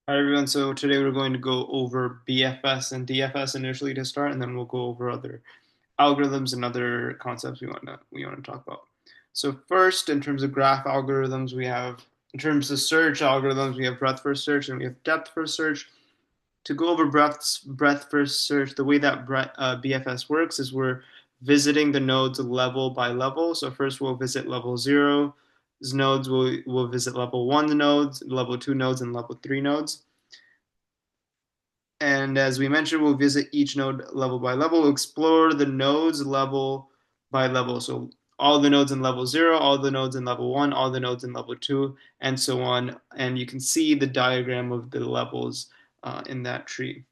Hi everyone, so today we're going to go over BFS and DFS initially to start, and then we'll go over other algorithms and other concepts we want to talk about. So first, in terms of graph algorithms, in terms of search algorithms, we have breadth first search and we have depth first search. To go over breadth first search, the way that BFS works is we're visiting the nodes level by level. So first we'll visit level 0 nodes, we'll visit level 1 nodes, level 2 nodes, and level 3 nodes. And as we mentioned, we'll visit each node level by level. We'll explore the nodes level by level. So all the nodes in level 0, all the nodes in level 1, all the nodes in level 2, and so on. And you can see the diagram of the levels in that tree.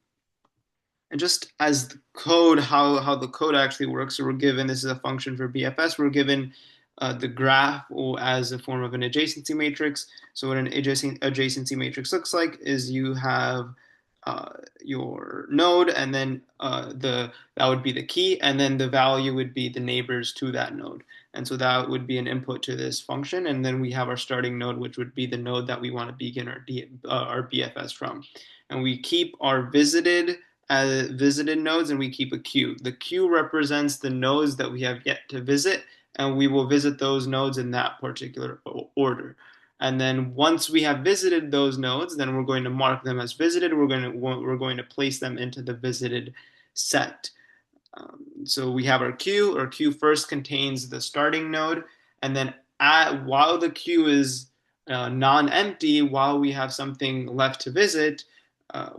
And just as the code, how the code actually works, so we're given, this is a function for BFS, we're given the graph as a form of an adjacency matrix. So what an adjacency matrix looks like is you have your node, and then that would be the key, and then the value would be the neighbors to that node. And so that would be an input to this function, and then we have our starting node, which would be the node that we want to begin our BFS from. And we keep our visited nodes, and we keep a queue. The queue represents the nodes that we have yet to visit, and we will visit those nodes in that particular order. And then once we have visited those nodes, then we're going to mark them as visited. We're going to place them into the visited set. So we have our queue. Our queue first contains the starting node, and then while the queue is non-empty, while we have something left to visit,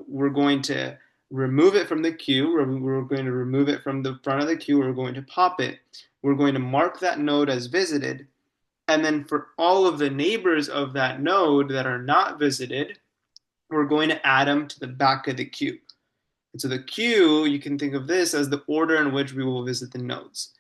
we're going to remove it from the queue. We're going to remove it from the front of the queue. We're going to pop it. We're going to mark that node as visited. And then for all of the neighbors of that node that are not visited, we're going to add them to the back of the queue. And so the queue, you can think of this as the order in which we will visit the nodes.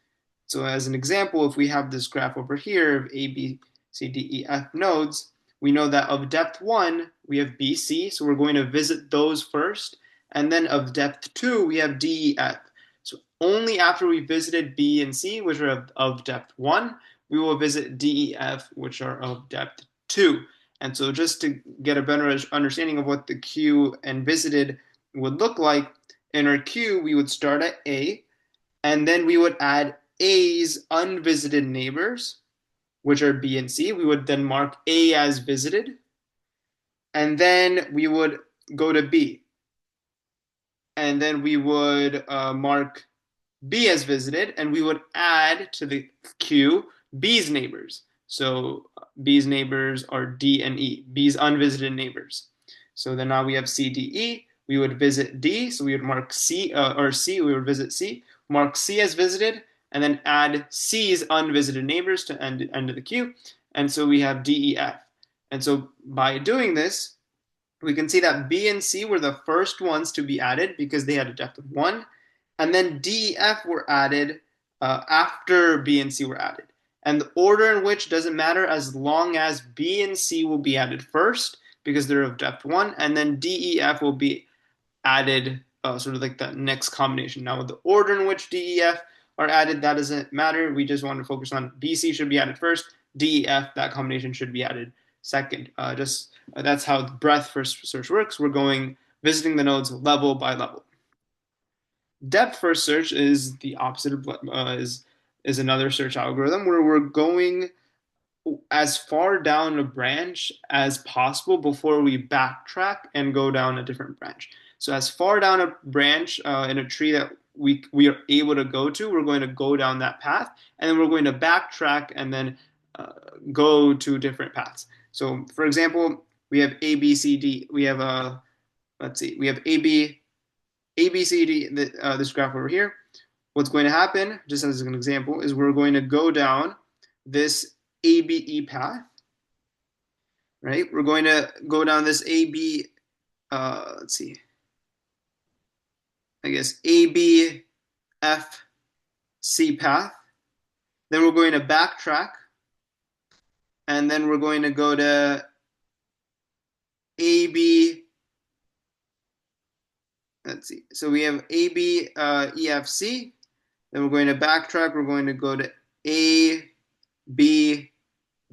So as an example, if we have this graph over here of A, B, C, D, E, F nodes, we know that of depth 1, we have B, C, so we're going to visit those first. And then of depth 2, we have D, E, F. So only after we visited B and C, which are of depth 1, we will visit D, E, F, which are of depth 2. And so just to get a better understanding of what the queue and visited would look like, in our queue, we would start at A, and then we would add A's unvisited neighbors, which are B and C. We would then mark A as visited, and then we would go to B, and then we would mark B as visited, and we would add to the queue B's neighbors. So B's neighbors are D and E, B's unvisited neighbors. So then now we have C, D, E. We would visit D, so we would mark C, or C, we would visit C, mark C as visited, and then add C's unvisited neighbors to end of the queue. And so we have D, E, F. And so by doing this, we can see that B and C were the first ones to be added because they had a depth of 1. And then D, E, F were added after B and C were added. And the order in which doesn't matter as long as B and C will be added first because they're of depth 1, and then D, E, F will be added sort of like that next combination. Now, with the order in which D, E, F are added, that doesn't matter. We just want to focus on B, C should be added first. D, E, F, that combination should be added second. That's how the breadth first search works. We're going visiting the nodes level by level. Depth first search is the opposite of is another search algorithm where we're going as far down a branch as possible before we backtrack and go down a different branch. So as far down a branch in a tree that we are able to go to, we're going to go down that path, and then we're going to backtrack and then go to different paths. So for example, we have A, B, C, D. We have let's see, we have A, B, C, D. This graph over here. What's going to happen, just as an example, is we're going to go down this ABE path, right? We're going to go down this AB, let's see, I guess ABFC path. Then we're going to backtrack, and then we're going to go to AB. Let's see. So we have AB EFC. Then we're going to backtrack. We're going to go to A B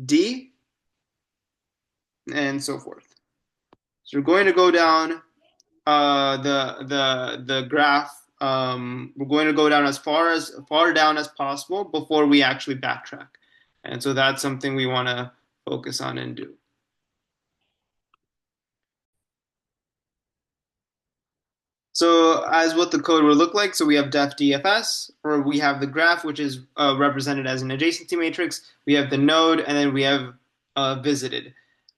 D, and so forth. So we're going to go down the graph. We're going to go down as far down as possible before we actually backtrack, and so that's something we want to focus on and do. So as what the code will look like, so we have def DFS, or we have the graph, which is represented as an adjacency matrix. We have the node, and then we have visited.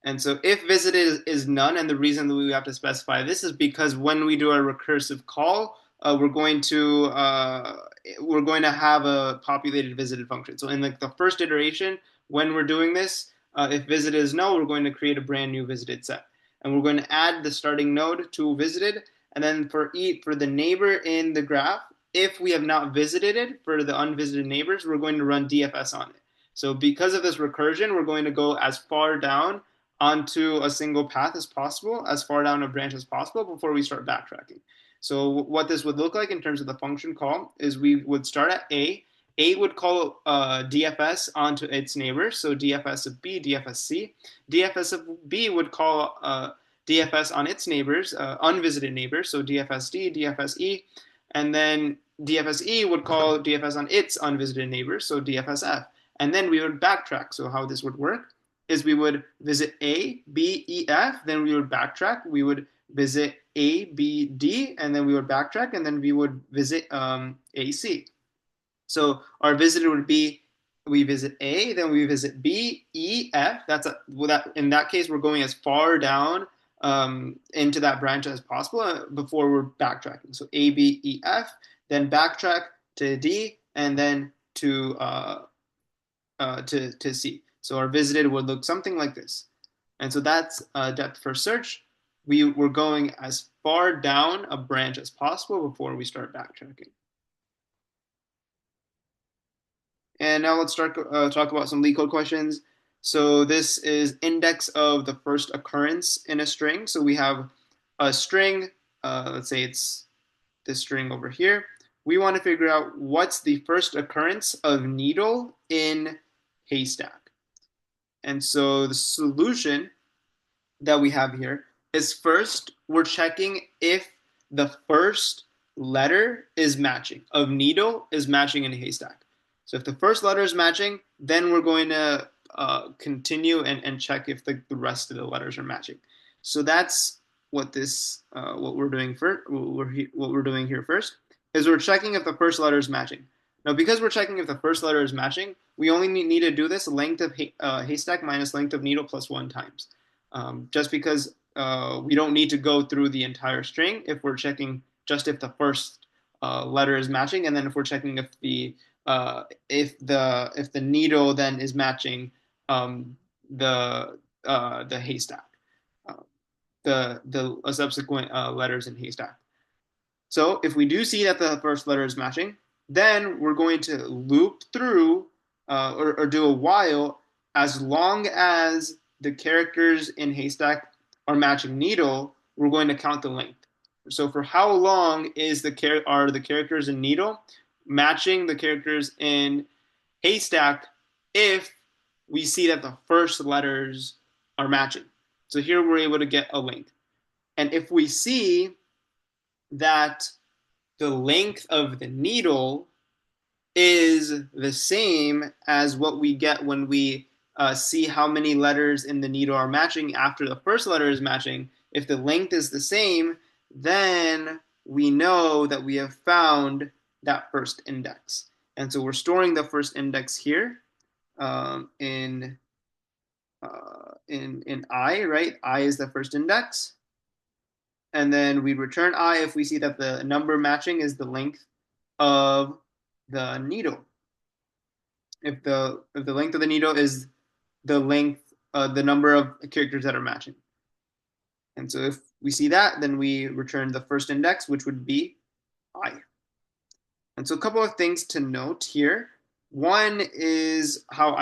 And so if visited is none, and the reason that we have to specify this is because when we do a recursive call, we're going to have a populated visited function. So in like the first iteration, when we're doing this, if visited is no, we're going to create a brand new visited set, and we're going to add the starting node to visited, and then for the neighbor in the graph, if we have not visited it for the unvisited neighbors, we're going to run DFS on it. So because of this recursion, we're going to go as far down onto a single path as possible, as far down a branch as possible before we start backtracking. So what this would look like in terms of the function call is we would start at A. A would call DFS onto its neighbors, so DFS of B, DFS C. DFS of B would call DFS on its neighbors, unvisited neighbors, so DFSD, DFSE, and then DFSE would call DFS on its unvisited neighbors, so DFSF. And then we would backtrack. So how this would work is we would visit A, B, E, F, then we would backtrack. We would visit A, B, D, and then we would backtrack, and then we would visit A, C. So our visitor would be, we visit A, then we visit B, E, F. In that case, we're going as far down into that branch as possible before we're backtracking. So A, B, E, F, then backtrack to D, and then to C. So our visited would look something like this. And so that's depth first search. We're going as far down a branch as possible before we start backtracking. And now let's start talk about some Leetcode questions. So this is index of the first occurrence in a string. So we have a string, let's say it's this string over here. We want to figure out what's the first occurrence of needle in haystack. And so the solution that we have here is first, we're checking if the first letter is matching, of needle is matching in a haystack. So if the first letter is matching, then we're going to continue and check if the rest of the letters are matching. So that's what we're doing first. What we're doing here first is we're checking if the first letter is matching. Now, because we're checking if the first letter is matching, we only need to do this length of haystack minus length of needle plus 1 times. Just because we don't need to go through the entire string if we're checking just if the first letter is matching, and then if we're checking if the needle then is matching the haystack, the subsequent letters in haystack. So if we do see that the first letter is matching, then we're going to loop through or do a while as long as the characters in haystack are matching needle. We're going to count the length. So for how long are the characters in needle matching the characters in haystack if we see that the first letters are matching. So here we're able to get a length. And if we see that the length of the needle is the same as what we get when we see how many letters in the needle are matching after the first letter is matching, if the length is the same, then we know that we have found that first index. And so we're storing the first index here in I, right? I is the first index. And then we return I if we see that the number matching is the length of the needle. If the length of the needle is the length, the number of characters that are matching. And so if we see that, then we return the first index, which would be I. And so a couple of things to note here. One is how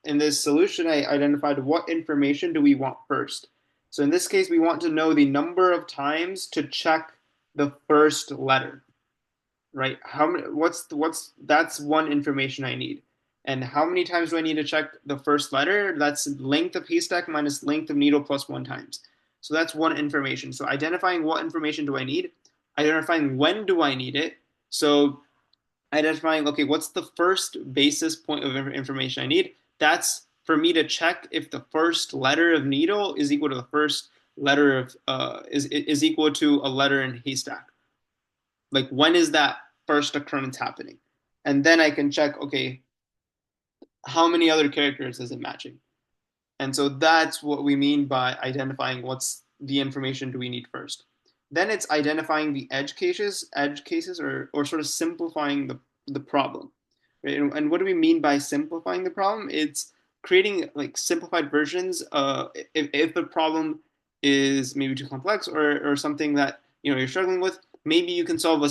in this solution, I identified what information do we want first. So in this case, we want to know the number of times to check the first letter, right? That's one information I need. And how many times do I need to check the first letter? That's length of haystack minus length of needle plus 1 times. So that's one information. So identifying what information do I need, identifying when do I need it. So identifying, okay, what's the first basis point of information I need? That's for me to check if the first letter of needle is equal to the first letter of is equal to a letter in haystack. Like when is that first occurrence happening? And then I can check, okay, how many other characters is it matching? And so that's what we mean by identifying what's the information do we need first. Then it's identifying the edge cases, or sort of simplifying the problem. Right? And what do we mean by simplifying the problem? It's creating like simplified versions. If the problem is maybe too complex, or something that you're struggling with, maybe you can solve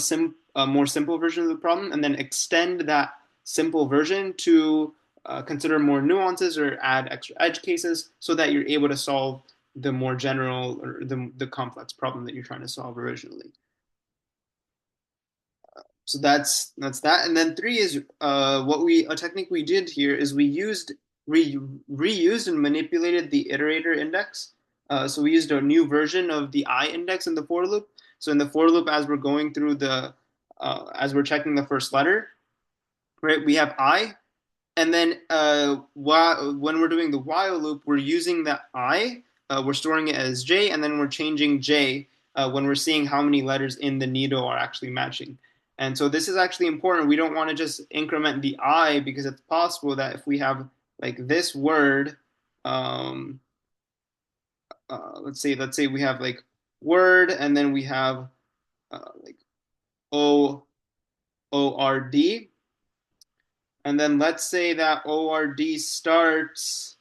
a more simple version of the problem and then extend that simple version to consider more nuances or add extra edge cases so that you're able to solve the more general or the complex problem that you're trying to solve originally. So that's that. And then three is a technique we did here is we reused and manipulated the iterator index. So we used a new version of the I index in the for loop. So in the for loop, as we're going through as we're checking the first letter, right, we have I, and then when we're doing the while loop, we're using that I, we're storing it as J, and then we're changing J when we're seeing how many letters in the needle are actually matching. And so this is actually important. We don't want to just increment the I, because it's possible that if we have like this word, um, let's say we have like word, and then we have like ORD, and then let's say that ORD starts,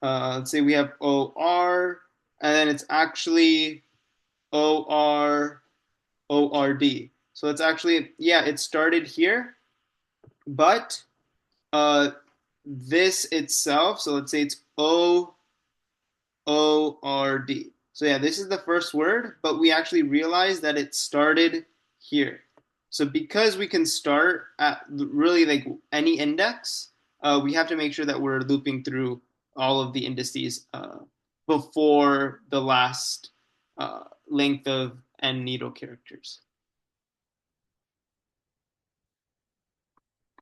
let's say we have OR, and then it's actually ORD. So it's actually, yeah, it started here, but this itself, so let's say it's ORD. So yeah, this is the first word, but we actually realized that it started here. So because we can start at really like any index, we have to make sure that we're looping through all of the indices before the last length of n needle characters.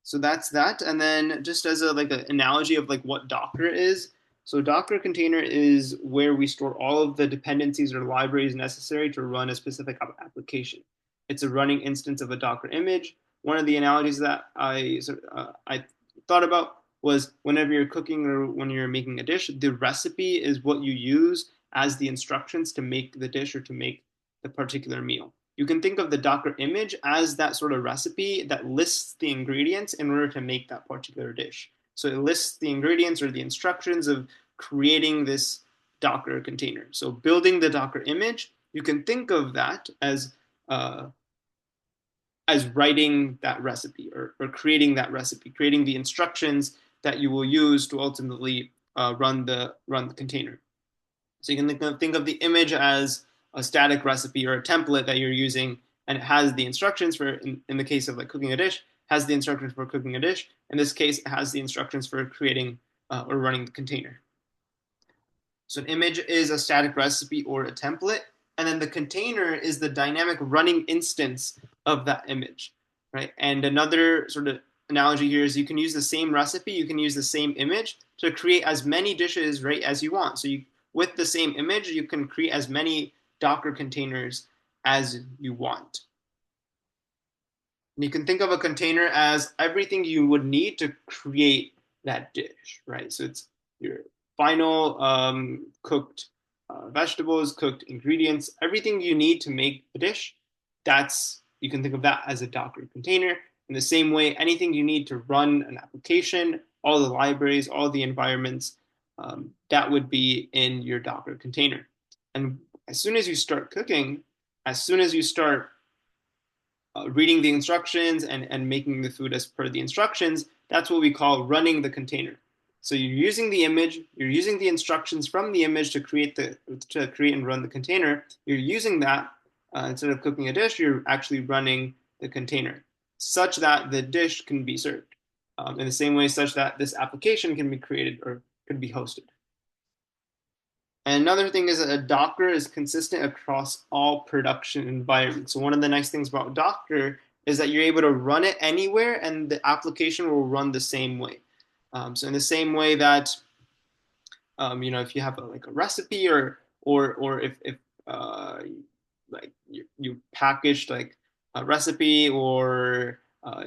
So that's that. And then just as a like an analogy of like what Docker is. So Docker container is where we store all of the dependencies or libraries necessary to run a specific application. It's a running instance of a Docker image. One of the analogies that I thought about was whenever you're cooking or when you're making a dish, the recipe is what you use as the instructions to make the dish or to make the particular meal. You can think of the Docker image as that sort of recipe that lists the ingredients in order to make that particular dish. So it lists the ingredients or the instructions of creating this Docker container. So building the Docker image, you can think of that as writing that recipe, or creating that recipe, creating the instructions that you will use to ultimately run the container. So you can think of the image as a static recipe or a template that you're using, and it has the instructions for, in the case of like cooking a dish, has the instructions for cooking a dish. In this case, it has the instructions for creating or running the container. So an image is a static recipe or a template, and then the container is the dynamic running instance of that image, right? And another sort of analogy here is you can use the same recipe, you can use the same image to create as many dishes, right, as you want. So with the same image, you can create as many Docker containers as you want. And you can think of a container as everything you would need to create that dish, right? So it's your final cooked vegetables, cooked ingredients, everything you need to make the dish. You can think of that as a Docker container. In the same way, anything you need to run an application, all the libraries, all the environments, that would be in your Docker container. And as soon as you start cooking, as soon as you start reading the instructions and making the food as per the instructions, that's what we call running the container. So you're using the image, you're using the instructions from the image to create and run the container. You're using that instead of cooking a dish, you're actually running the container, such that the dish can be served in the same way, such that this application can be created or could be hosted. And another thing is that a Docker is consistent across all production environments. So one of the nice things about Docker is that you're able to run it anywhere and the application will run the same way. So in the same way that if you have like a recipe or if uh, like you packaged like a recipe or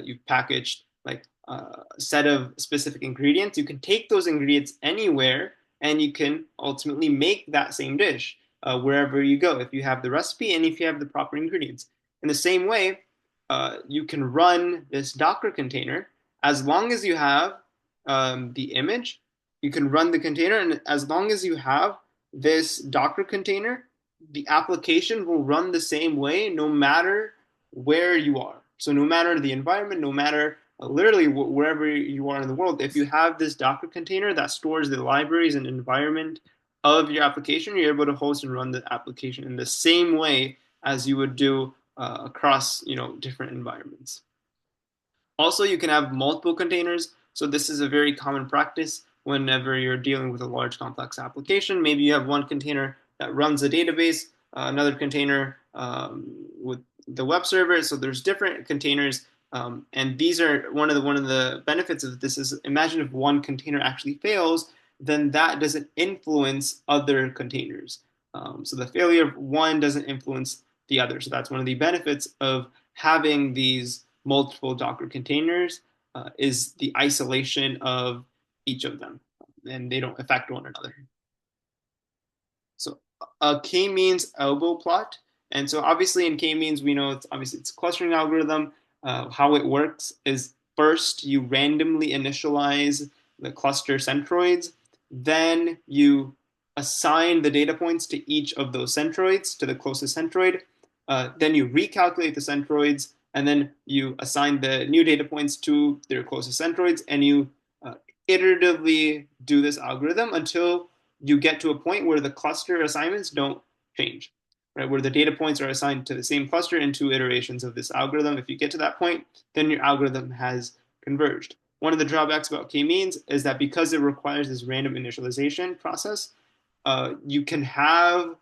you packaged like a set of specific ingredients, you can take those ingredients anywhere and you can ultimately make that same dish wherever you go if you have the recipe and if you have the proper ingredients. In the same way, you can run this Docker container as long as you have the image. You can run the container, and as long as you have this Docker container, the application will run the same way no matter where you are. So no matter the environment, no matter literally wherever you are in the world, if you have this Docker container that stores the libraries and environment of your application, you're able to host and run the application in the same way as you would do across different environments. Also, you can have multiple containers. So this is a very common practice whenever you're dealing with a large complex application. Maybe you have one container that runs a database, another container with the web server. So there's different containers. And these are one of the benefits of this is imagine if one container actually fails, then that doesn't influence other containers. So the failure of one doesn't influence the other. So that's one of the benefits of having these multiple Docker containers is the isolation of each of them, and they don't affect one another. So a k-means elbow plot, and so obviously in k-means we know it's a clustering algorithm. How it works is first you randomly initialize the cluster centroids, then you assign the data points to each of those centroids to the closest centroid. Then you recalculate the centroids, and then you assign the new data points to their closest centroids, and you iteratively do this algorithm until you get to a point where the cluster assignments don't change, right? Where the data points are assigned to the same cluster in two iterations of this algorithm. If you get to that point, then your algorithm has converged. One of the drawbacks about k-means is that because it requires this random initialization process, you can have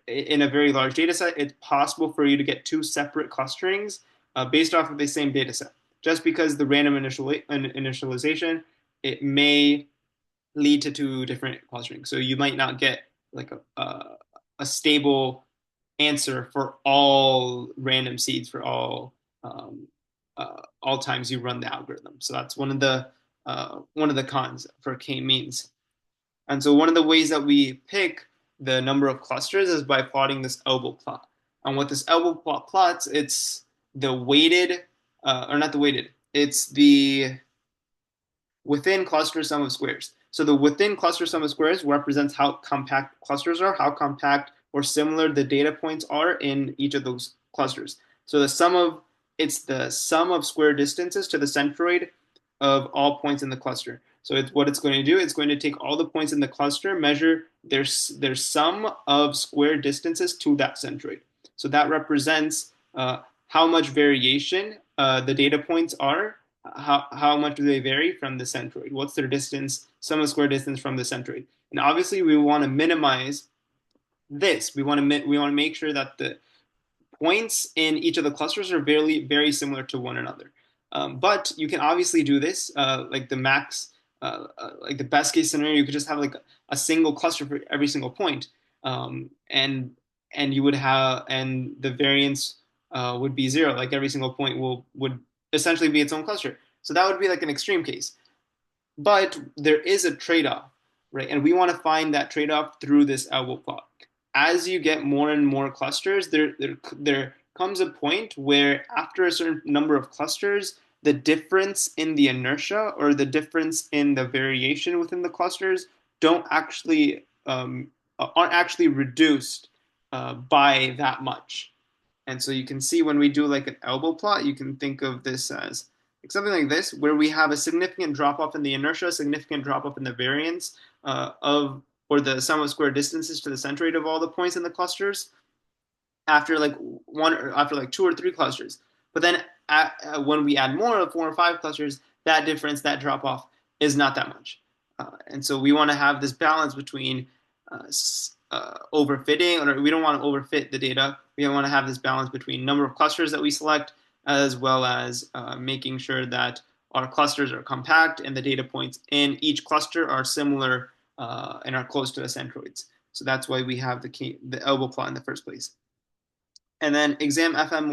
in a very large data set, it's possible for you to get two separate clusterings based off of the same data set. Just because the random initialization, it may lead to two different clusterings. So you might not get like a stable answer for all random seeds for all times you run the algorithm. So that's one of the cons for k-means. And so one of the ways that we pick the number of clusters is by plotting this elbow plot. And what this elbow plot plots, it's the weighted, or not the weighted, it's the within cluster sum of squares. So the within cluster sum of squares represents how compact clusters are, how compact or similar the data points are in each of those clusters. So it's the sum of square distances to the centroid of all points in the cluster. So what it's going to do, it's going to take all the points in the cluster, measure their sum of square distances to that centroid. So that represents how much variation the data points are, how much do they vary from the centroid, what's their distance, sum of square distance from the centroid. And obviously we want to minimize this. We want to make sure that the points in each of the clusters are very, very similar to one another. But you can obviously do this, like the max, like the best case scenario, you could just have like a single cluster for every single point, and you would have, and the variance would be zero. Like every single point would essentially be its own cluster. So that would be like an extreme case. But there is a trade-off, right? And we want to find that trade-off through this elbow plot. As you get more and more clusters, there comes a point where after a certain number of clusters, the difference in the inertia or the difference in the variation within the clusters don't actually aren't actually reduced by that much. And so you can see when we do like an elbow plot, you can think of this as like something like this, where we have a significant drop off in the inertia, significant drop off in the variance of or the sum of square distances to the centroid of all the points in the clusters after like two or three clusters. But then when we add more of 4 or 5 clusters, that difference, that drop off is not that much. And so we want to have this balance between overfitting, or we don't want to overfit the data. We want to have this balance between number of clusters that we select, as well as making sure that our clusters are compact and the data points in each cluster are similar and are close to the centroids. So that's why we have the elbow plot in the first place. And then exam FM,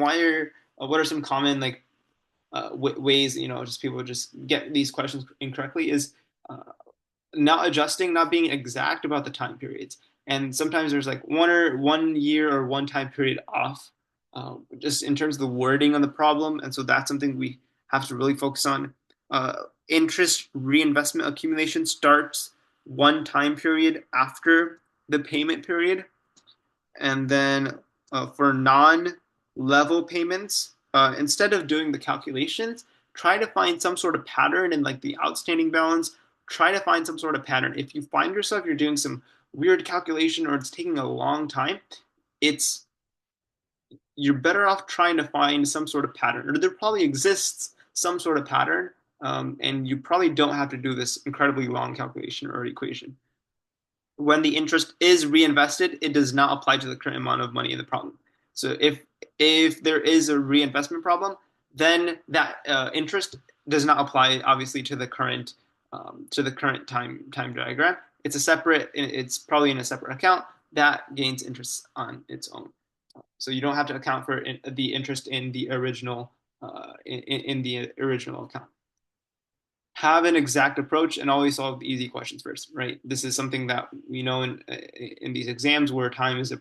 what are some common ways, just people just get these questions incorrectly, is not adjusting, not being exact about the time periods. And sometimes there's like 1 year or one time period off, just in terms of the wording on the problem. And so that's something we have to really focus on. Interest reinvestment accumulation starts one time period after the payment period. And then for non-level payments, instead of doing the calculations, try to find some sort of pattern in like the outstanding balance. Try to find some sort of pattern. If you find yourself you're doing some weird calculation or it's taking a long time, you're better off trying to find some sort of pattern, or there probably exists some sort of pattern, and you probably don't have to do this incredibly long calculation or equation. When the interest is reinvested, it does not apply to the current amount of money in the problem. So if there is a reinvestment problem, then that interest does not apply, obviously, to the current time diagram. It's probably in a separate account that gains interest on its own. So you don't have to account for the interest in the original account. Have an exact approach and always solve the easy questions first, right? This is something that we know in these exams where time is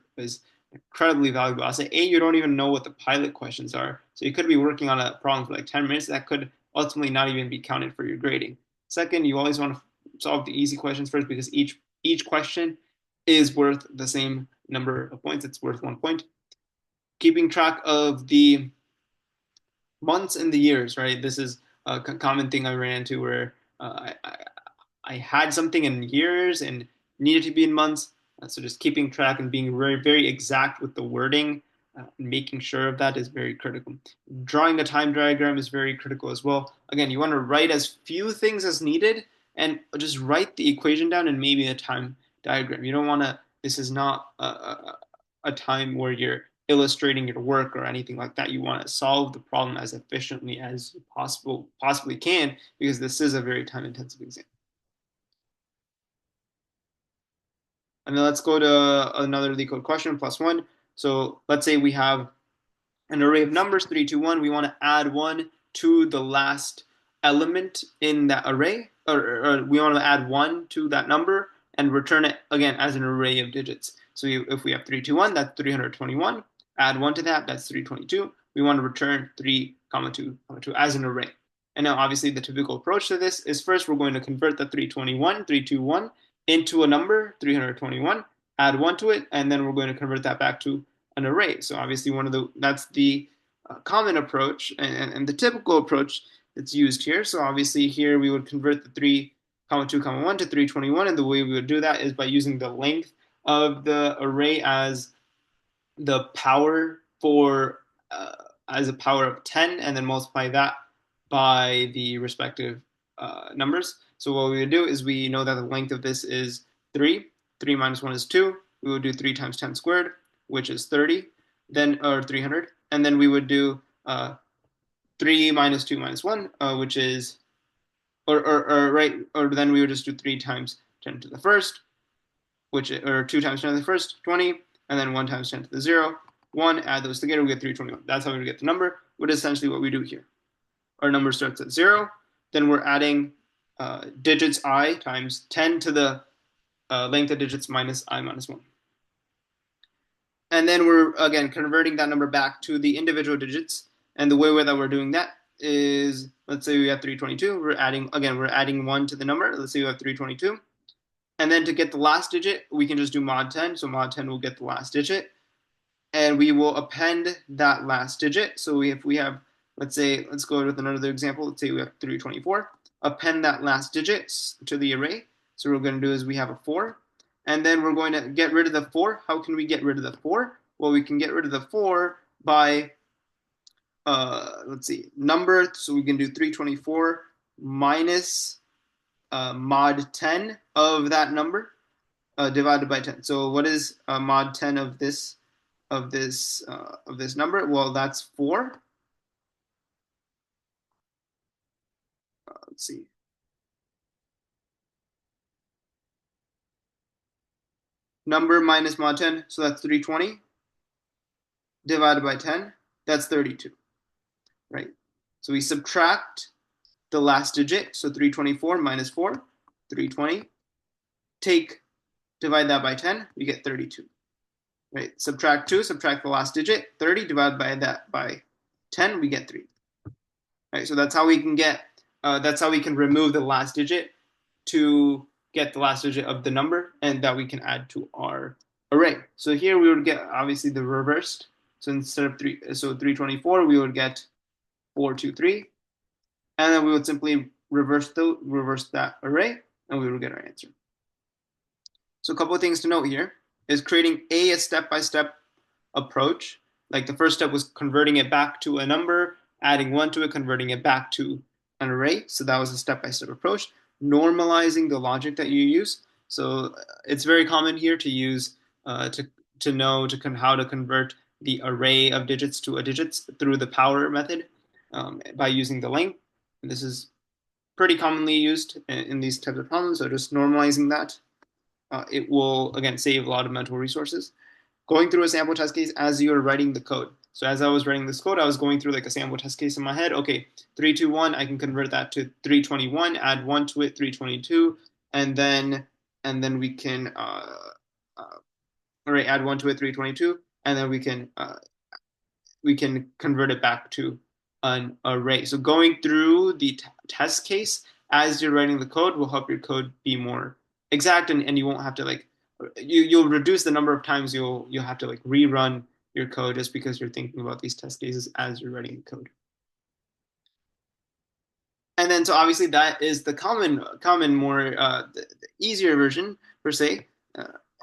incredibly valuable. I'll say, you don't even know what the pilot questions are. So you could be working on a problem for like 10 minutes that could ultimately not even be counted for your grading. Second, you always want to solve the easy questions first, because each question is worth the same number of points. It's worth 1 point. Keeping track of the months and the years, right? This is a common thing I ran into where I had something in years and needed to be in months. So just keeping track and being very, very exact with the wording, making sure of that is very critical. Drawing a time diagram is very critical as well. Again, you want to write as few things as needed and just write the equation down and maybe a time diagram. You don't want to, this is not a time where you're illustrating your work or anything like that. You want to solve the problem as efficiently as you possibly can, because this is a very time intensive exam. And then let's go to another Leetcode question, +1. So let's say we have an array of numbers, 3, 2, 1. We want to add 1 to the last element in that array, or we want to add 1 to that number and return it again as an array of digits. So if we have 3, 2, 1, that's 321. Add 1 to that, that's 322. We want to return 3, 2, 2 as an array. And now obviously the typical approach to this is first we're going to convert the 321 into a number, 321, add 1 to it, and then we're going to convert that back to an array. So obviously that's the common approach and the typical approach that's used here. So obviously here we would convert the 3, 2, 1 to 321, and the way we would do that is by using the length of the array as the power as a power of 10, and then multiply that by the respective numbers. So what we would do is, we know that the length of this is 3. 3 minus 1 is 2. We would do 3 times 10 squared, which is 30, or 300. And then we would do 3 minus 2 minus 1, which is, or then we would just do 3 times 10 to the first, or 2 times 10 to the first, 20, and then 1 times 10 to the 0, 1, add those together, we get 321. That's how we get the number, which is essentially what we do here. Our number starts at 0, then we're adding digits I times 10 to the length of digits minus I minus 1. And then we're, again, converting that number back to the individual digits. And the way that we're doing that is, let's say we have 322. We're adding 1 to the number. Let's say we have 322. And then to get the last digit, we can just do mod 10. So mod 10 will get the last digit. And we will append that last digit. So if we have, let's go with another example. Let's say we have 324. Append that last digit to the array. So what we're going to do is we have a 4. And then we're going to get rid of the 4. How can we get rid of the 4? Well, we can get rid of the 4 by, number. So we can do 324 minus mod 10 of that number. divided by 10. So what is mod 10 of this number? Well, that's 4. Let's see. Number minus mod 10, so that's 320 divided by 10, that's 32, right? So we subtract the last digit, so 324 minus 4, 320. Divide that by 10, we get 32, right? Subtract 2, subtract the last digit, 30, divide by that by 10, we get 3. Right, so that's how we can remove the last digit to get the last digit of the number, and that we can add to our array. So here we would get obviously the reversed. So instead of 324, we would get 423, and then we would simply reverse that array, and we would get our answer. So a couple of things to note here is creating a step-by-step approach. Like the first step was converting it back to a number, adding 1 to it, converting it back to an array. So that was a step-by-step approach. Normalizing the logic that you use. So it's very common here to use to know how to convert the array of digits to a digits through the power method by using the length. And this is pretty commonly used in these types of problems. So just normalizing that. It will, again, save a lot of mental resources. Going through a sample test case as you're writing the code. So as I was writing this code, I was going through like a sample test case in my head. Okay, 321, I can convert that to 321, add 1 to it, 322, and then we can add 1 to it, 322, and then we can convert it back to an array. So going through the test case as you're writing the code will help your code be more exact, and you won't have to like you'll reduce the number of times you'll have to like rerun your code just because you're thinking about these test cases as you're writing the code. And then so obviously that is the common more the easier version per se.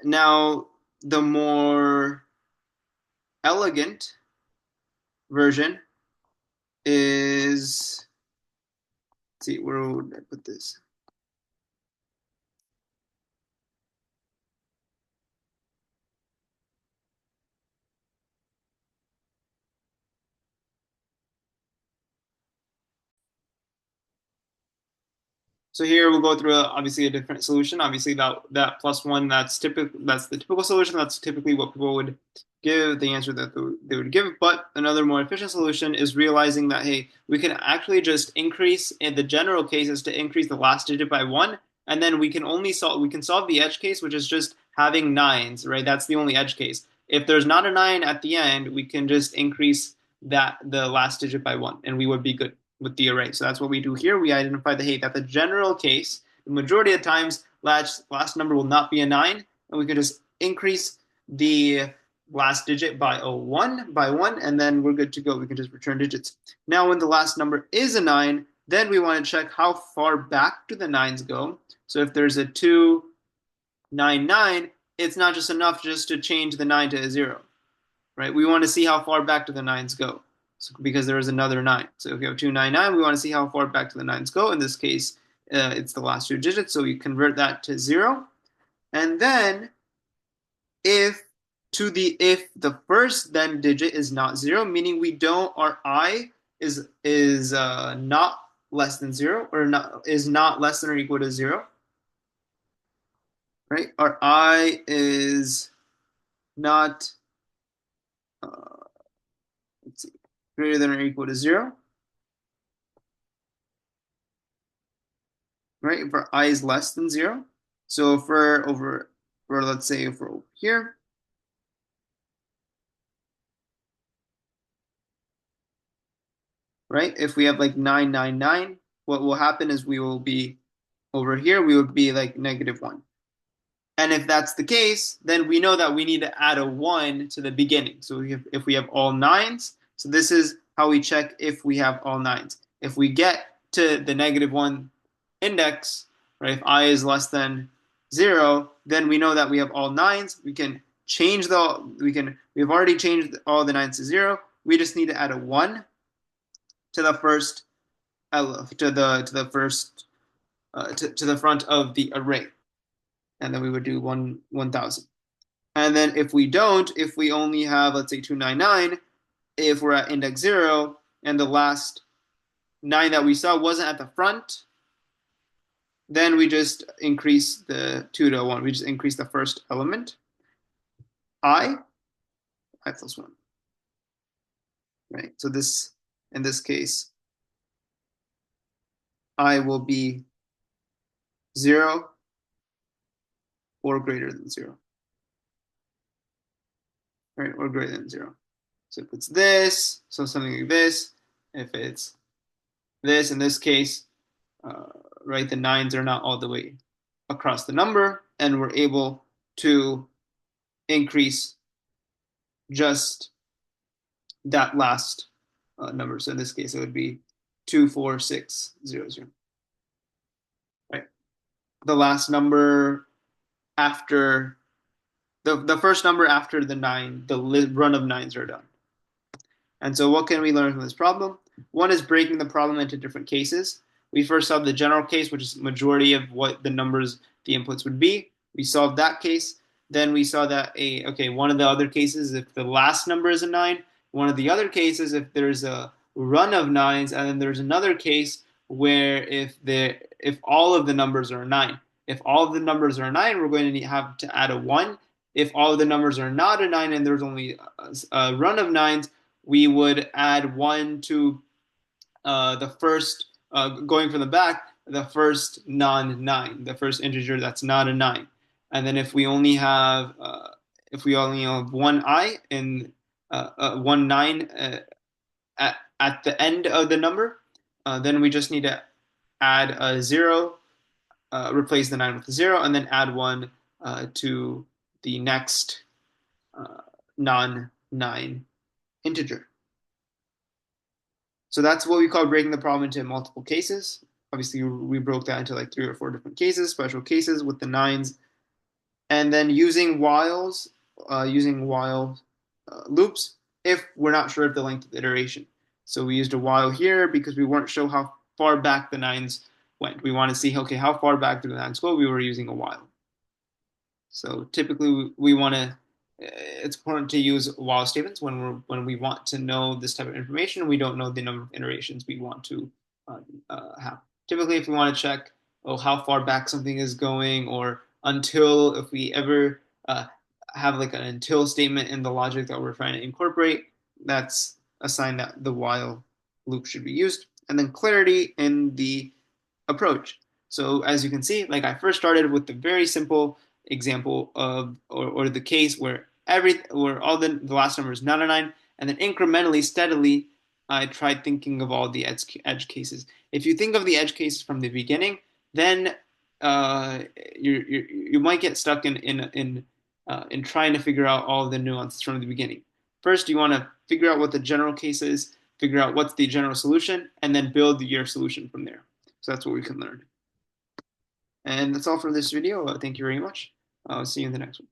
Now the more elegant version is, let's see, where would I put this? So here we'll go through obviously a different solution. Obviously that plus one, that's the typical solution. That's typically what people would give, the answer that they would give. But another more efficient solution is realizing that, hey, we can actually just increase, in the general case is to increase the last digit by 1, and then we can solve the edge case, which is just having 9s, right? That's the only edge case. If there's not a 9 at the end, we can just increase the last digit by 1, and we would be good with the array. So that's what we do here. We identify that the general case, the majority of times, last number will not be a 9, and we can just increase the last digit by one, and then we're good to go. We can just return digits. Now, when the last number is a 9, then we want to check how far back do the 9s go. So if there's a 2, 9, 9, it's not just enough just to change the 9 to a 0, right? We want to see how far back do the 9s go. So, because there is another 9. So if we have 299, we want to see how far back to the 9s go. In this case, it's the last 2 digits, so we convert that to 0. And then if the first then digit is not 0, meaning our I is not less than 0, or is not less than or equal to 0, right? Our I is not let's see, greater than or equal to 0, right? If our I is less than 0. So if let's say if we're over here, right? If we have like 999, what will happen is we will be over here, we would be like -1. And if that's the case, then we know that we need to add a 1 to the beginning. So if we have all 9s, so this is how we check if we have all 9s. If we get to the -1 index, right, if I is less than 0, then we know that we have all 9s. We can we've already changed all the 9s to 0. We just need to add a 1 to the first to the front of the array. and then we would do 1,000. And then if we don't, if we only have, let's say, 299, if we're at index 0 and the last 9 that we saw wasn't at the front, then we just increase the 2 to 1. We just increase the first element, I plus 1. Right? So this, in this case, I will be 0 or greater than 0. Right? Or greater than 0. So if it's this, so something like this, if it's this, in this case, right, the 9s are not all the way across the number, and we're able to increase just that last number. So in this case, it would be 24600. Right. The last number after the first number after the 9, the run of 9s are done. And so what can we learn from this problem? One is breaking the problem into different cases. We first solved the general case, which is the majority of what the numbers, the inputs would be. We solved that case. Then we saw that, one of the other cases, if the last number is a 9, one of the other cases, if there's a run of 9s, and then there's another case where if all of the numbers are a 9. If all of the numbers are a 9, we're going to have to add a 1. If all of the numbers are not a 9 and there's only a run of 9s, we would add 1 to the first, going from the back, the first non-9, the first integer that's not a 9. And then if we only have one I in 1 9 at the end of the number, then we just need to add a 0, replace the 9 with a 0, and then add 1 to the next non-9 integer. So that's what we call breaking the problem into multiple cases. Obviously, we broke that into like 3 or 4 different cases, special cases with the 9s. And then using whiles, while loops if we're not sure of the length of the iteration. So we used a while here because we weren't sure how far back the 9s went. We want to see, okay, how far back do the 9s go? We were using a while. So typically we want to, it's important to use while statements when we want to know this type of information. We don't know the number of iterations we want to have. Typically, if we want to check how far back something is going, or until, if we ever have like an until statement in the logic that we're trying to incorporate, that's a sign that the while loop should be used. And then clarity in the approach. So as you can see, like I first started with the very simple example of, or the case where all the last number is not a 9, and then incrementally, steadily, I tried thinking of all the edge cases. If you think of the edge cases from the beginning, then you might get stuck in trying to figure out all of the nuances from the beginning. First, you want to figure out what the general case is, figure out what's the general solution, and then build your solution from there. So that's what we can learn. And that's all for this video. Thank you very much. I'll see you in the next one.